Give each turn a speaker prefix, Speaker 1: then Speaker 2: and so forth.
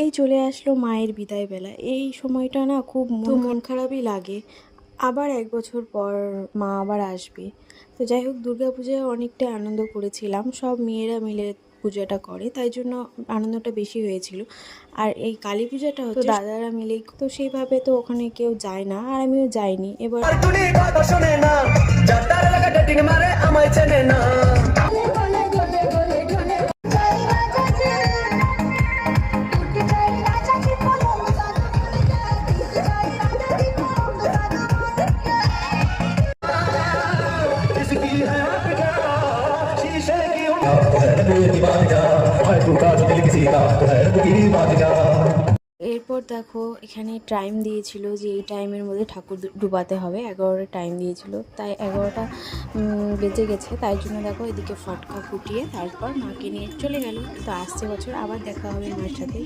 Speaker 1: এই চলে আসলো মায়ের বিদায় বেলা। এই সময়টা না খুব মন খারাপই লাগে। আবার 1 বছর পর মা আবার আসবে। তো যাই হোক, দুর্গাপূজায় অনেকটা আনন্দ করেছিলাম। সব মেয়েরা মিলে পূজাটা করে, তাই জন্য আনন্দটা বেশি হয়েছিল। আর এই কালী পূজাটা হচ্ছে দাদারা মিলেই, তো সেইভাবে তো ওখানে কেউ যায় না, আর আমিও যাইনি এবার। এরপর দেখো এখানে টাইম দিয়েছিল যে এই টাইমের মধ্যে ঠাকুর ডুবাতে হবে। 11টা টাইম দিয়েছিল, তাই 11টা বেজে গেছে। তাই জন্য দেখো এদিকে ফটকা ফুটিয়ে তারপর মাকে নিয়ে চলে গেল। তো আসছে বছর আবার দেখা হবে মার সাথে।